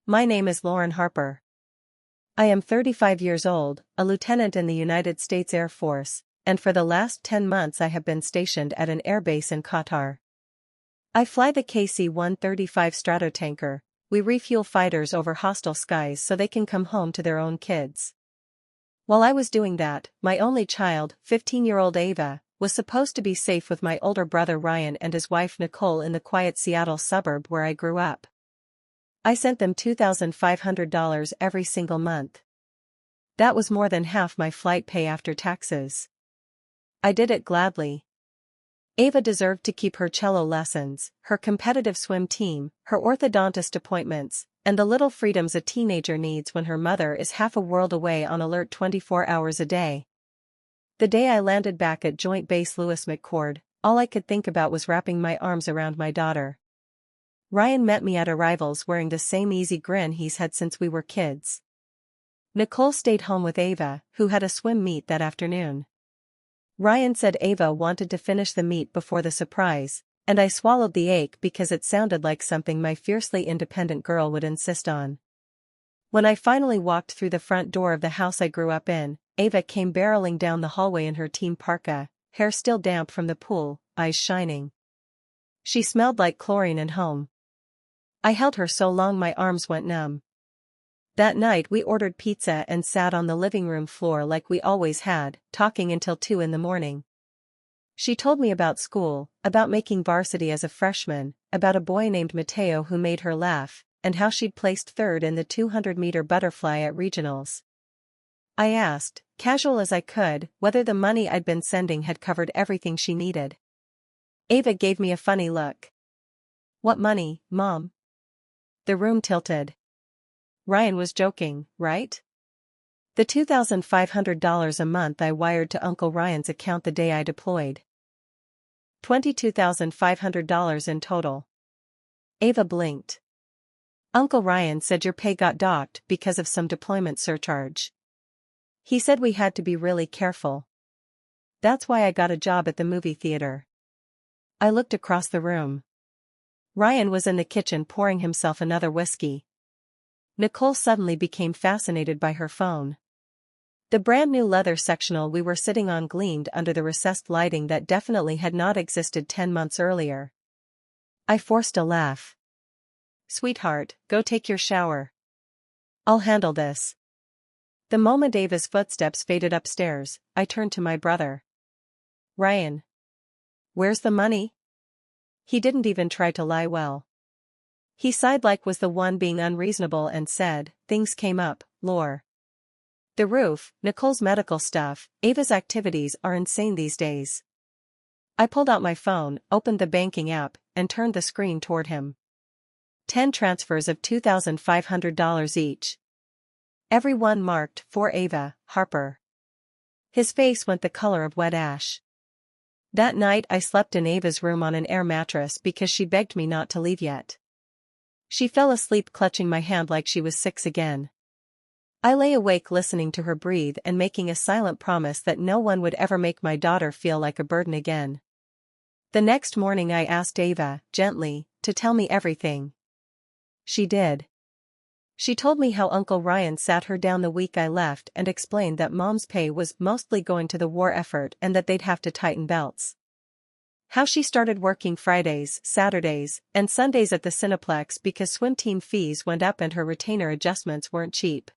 My name is Lauren Harper. I am 35 years old, a lieutenant in the United States Air Force, and for the last 10 months I have been stationed at an airbase in Qatar. I fly the KC-135 Stratotanker. We refuel fighters over hostile skies so they can come home to their own kids. While I was doing that, my only child, 15-year-old Ava, was supposed to be safe with my older brother Ryan and his wife Nicole in the quiet Seattle suburb where I grew up. I sent them $2,500 every single month. That was more than half my flight pay after taxes. I did it gladly. Ava deserved to keep her cello lessons, her competitive swim team, her orthodontist appointments, and the little freedoms a teenager needs when her mother is half a world away on alert 24 hours a day. The day I landed back at Joint Base Lewis McChord, all I could think about was wrapping my arms around my daughter. Ryan met me at arrivals wearing the same easy grin he's had since we were kids. Nicole stayed home with Ava, who had a swim meet that afternoon. Ryan said Ava wanted to finish the meet before the surprise, and I swallowed the ache because it sounded like something my fiercely independent girl would insist on. When I finally walked through the front door of the house I grew up in, Ava came barreling down the hallway in her team parka, hair still damp from the pool, eyes shining. She smelled like chlorine and home. I held her so long my arms went numb. That night we ordered pizza and sat on the living room floor like we always had, talking until 2 in the morning. She told me about school, about making varsity as a freshman, about a boy named Mateo who made her laugh, and how she'd placed third in the 200-meter butterfly at regionals. I asked, casual as I could, whether the money I'd been sending had covered everything she needed. Ava gave me a funny look. "What money, Mom?" The room tilted. Ryan was joking, right? The $2,500 a month I wired to Uncle Ryan's account the day I deployed. $22,500 in total. Ava blinked. Uncle Ryan said your pay got docked because of some deployment surcharge. He said we had to be really careful. That's why I got a job at the movie theater. I looked across the room. Ryan was in the kitchen pouring himself another whiskey. Nicole suddenly became fascinated by her phone. The brand new leather sectional we were sitting on gleamed under the recessed lighting that definitely had not existed 10 months earlier. I forced a laugh. "Sweetheart, go take your shower. I'll handle this." The moment Ava's footsteps faded upstairs, I turned to my brother. "Ryan. Where's the money?" He didn't even try to lie well. He sighed like was the one being unreasonable and said, "Things came up, Lore. The roof, Nicole's medical stuff, Ava's activities are insane these days." I pulled out my phone, opened the banking app, and turned the screen toward him. 10 transfers of $2,500 each. Every one marked, "For Ava, Harper." His face went the color of wet ash. That night I slept in Ava's room on an air mattress because she begged me not to leave yet. She fell asleep clutching my hand like she was 6 again. I lay awake listening to her breathe and making a silent promise that no one would ever make my daughter feel like a burden again. The next morning I asked Ava, gently, to tell me everything. She did. She told me how Uncle Ryan sat her down the week I left and explained that Mom's pay was mostly going to the war effort and that they'd have to tighten belts. How she started working Fridays, Saturdays, and Sundays at the Cineplex because swim team fees went up and her retainer adjustments weren't cheap.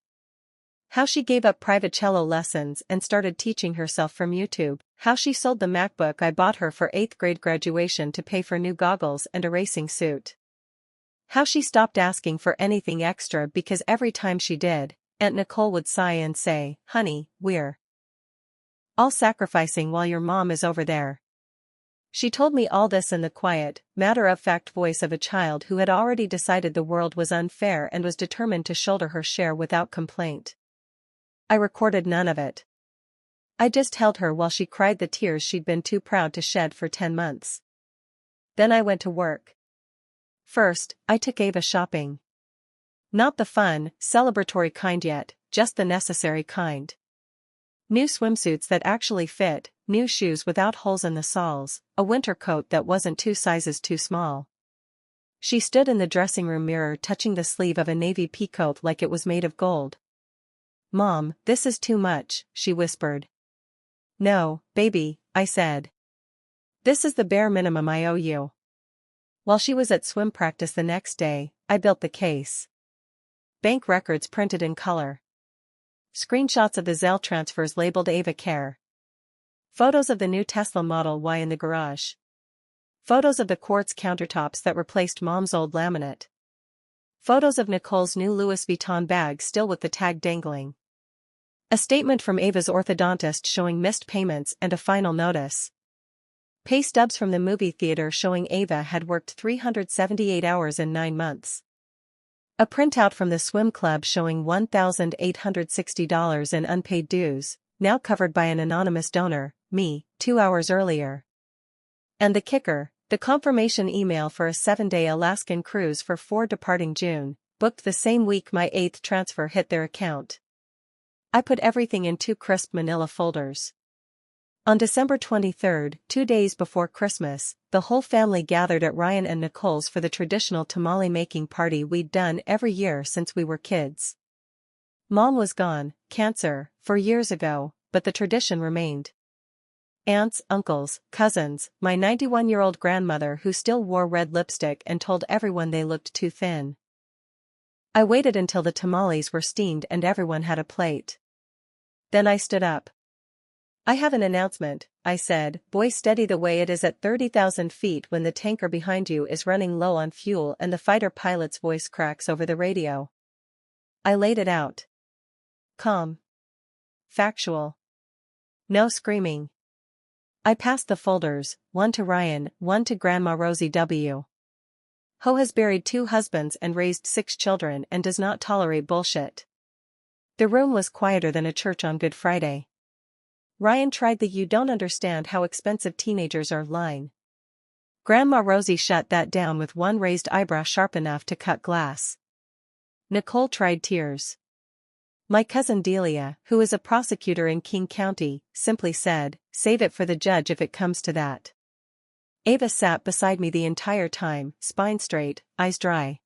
How she gave up private cello lessons and started teaching herself from YouTube. How she sold the MacBook I bought her for 8th grade graduation to pay for new goggles and a racing suit. How she stopped asking for anything extra because every time she did, Aunt Nicole would sigh and say, "Honey, we're all sacrificing while your mom is over there." She told me all this in the quiet, matter-of-fact voice of a child who had already decided the world was unfair and was determined to shoulder her share without complaint. I recorded none of it. I just held her while she cried the tears she'd been too proud to shed for 10 months. Then I went to work. First, I took Ava shopping. Not the fun, celebratory kind yet, just the necessary kind. New swimsuits that actually fit, new shoes without holes in the soles, a winter coat that wasn't 2 sizes too small. She stood in the dressing room mirror touching the sleeve of a navy peacoat like it was made of gold. "Mom, this is too much," she whispered. "No, baby," I said. "This is the bare minimum I owe you." While she was at swim practice the next day, I built the case. Bank records printed in color. Screenshots of the Zelle transfers labeled Ava Care. Photos of the new Tesla Model Y in the garage. Photos of the quartz countertops that replaced Mom's old laminate. Photos of Nicole's new Louis Vuitton bag still with the tag dangling. A statement from Ava's orthodontist showing missed payments and a final notice. Pay stubs from the movie theater showing Ava had worked 378 hours in 9 months. A printout from the swim club showing $1,860 in unpaid dues, now covered by an anonymous donor, me, 2 hours earlier. And the kicker, the confirmation email for a 7-day Alaskan cruise for 4 departing June, booked the same week my 8th transfer hit their account. I put everything in 2 crisp manila folders. On December 23, 2 days before Christmas, the whole family gathered at Ryan and Nicole's for the traditional tamale-making party we'd done every year since we were kids. Mom was gone, cancer, 4 years ago, but the tradition remained. Aunts, uncles, cousins, my 91-year-old grandmother who still wore red lipstick and told everyone they looked too thin. I waited until the tamales were steamed and everyone had a plate. Then I stood up. "I have an announcement," I said. "Boy, steady the way it is at 30,000 feet when the tanker behind you is running low on fuel and the fighter pilot's voice cracks over the radio." I laid it out. Calm. Factual. No screaming. I passed the folders, one to Ryan, one to Grandma Rosie W. Ho has buried 2 husbands and raised 6 children and does not tolerate bullshit. The room was quieter than a church on Good Friday. Ryan tried the "you don't understand how expensive teenagers are" line. Grandma Rosie shut that down with one raised eyebrow sharp enough to cut glass. Nicole tried tears. My cousin Delia, who is a prosecutor in King County, simply said, "Save it for the judge if it comes to that." Ava sat beside me the entire time, spine straight, eyes dry.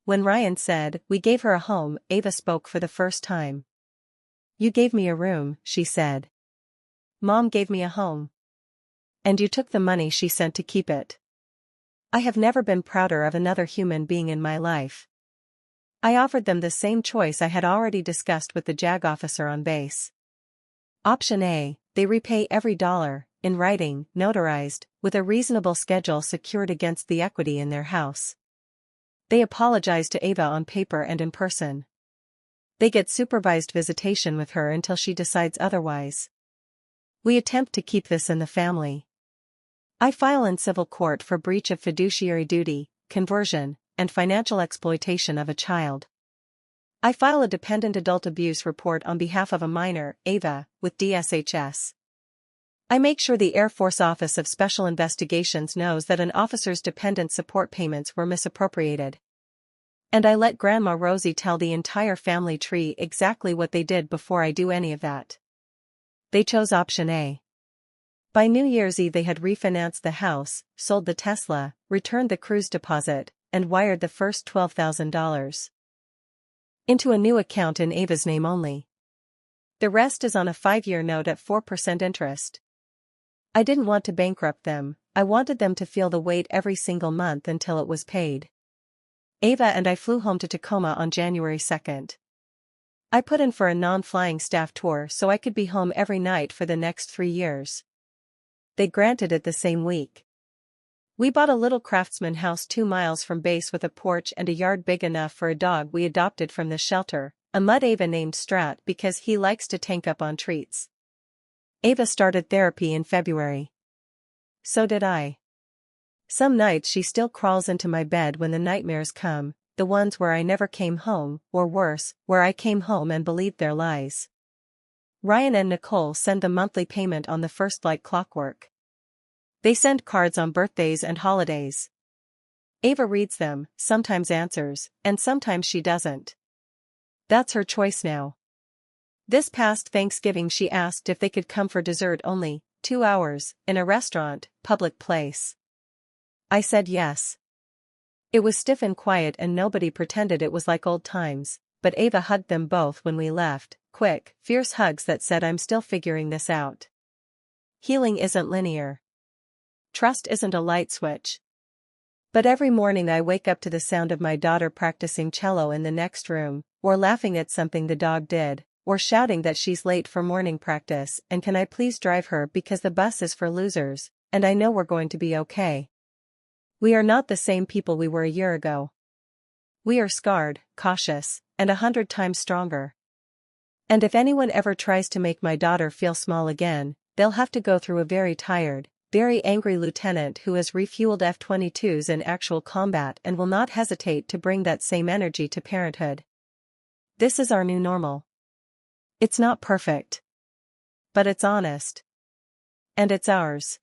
When Ryan said, "We gave her a home," Ava spoke for the first time. "You gave me a room," she said. "Mom gave me a home. And you took the money she sent to keep it." I have never been prouder of another human being in my life. I offered them the same choice I had already discussed with the JAG officer on base. Option A, they repay every dollar, in writing, notarized, with a reasonable schedule secured against the equity in their house. They apologize to Ava on paper and in person. They get supervised visitation with her until she decides otherwise. We attempt to keep this in the family. I file in civil court for breach of fiduciary duty, conversion, and financial exploitation of a child. I file a dependent adult abuse report on behalf of a minor, Ava, with DSHS. I make sure the Air Force Office of Special Investigations knows that an officer's dependent support payments were misappropriated. And I let Grandma Rosie tell the entire family tree exactly what they did before I do any of that. They chose option A. By New Year's Eve they had refinanced the house, sold the Tesla, returned the cruise deposit, and wired the first $12,000 into a new account in Ava's name only. The rest is on a 5-year note at 4% interest. I didn't want to bankrupt them, I wanted them to feel the weight every single month until it was paid. Ava and I flew home to Tacoma on January 2nd. I put in for a non-flying staff tour so I could be home every night for the next 3 years. They granted it the same week. We bought a little craftsman house 2 miles from base with a porch and a yard big enough for a dog we adopted from the shelter, a mud Ava named Strat because he likes to tank up on treats. Ava started therapy in February. So did I. Some nights she still crawls into my bed when the nightmares come, the ones where I never came home, or worse, where I came home and believed their lies. Ryan and Nicole send the monthly payment on the first like clockwork. They send cards on birthdays and holidays. Ava reads them, sometimes answers, and sometimes she doesn't. That's her choice now. This past Thanksgiving she asked if they could come for dessert only, 2 hours, in a restaurant, public place. I said yes. It was stiff and quiet and nobody pretended it was like old times, but Ava hugged them both when we left, quick, fierce hugs that said I'm still figuring this out. Healing isn't linear. Trust isn't a light switch. But every morning I wake up to the sound of my daughter practicing cello in the next room, or laughing at something the dog did, or shouting that she's late for morning practice and can I please drive her because the bus is for losers, and I know we're going to be okay. We are not the same people we were a year ago. We are scarred, cautious, and 100 times stronger. And if anyone ever tries to make my daughter feel small again, they'll have to go through a very tired, very angry lieutenant who has refueled F-22s in actual combat and will not hesitate to bring that same energy to parenthood. This is our new normal. It's not perfect. But it's honest. And it's ours.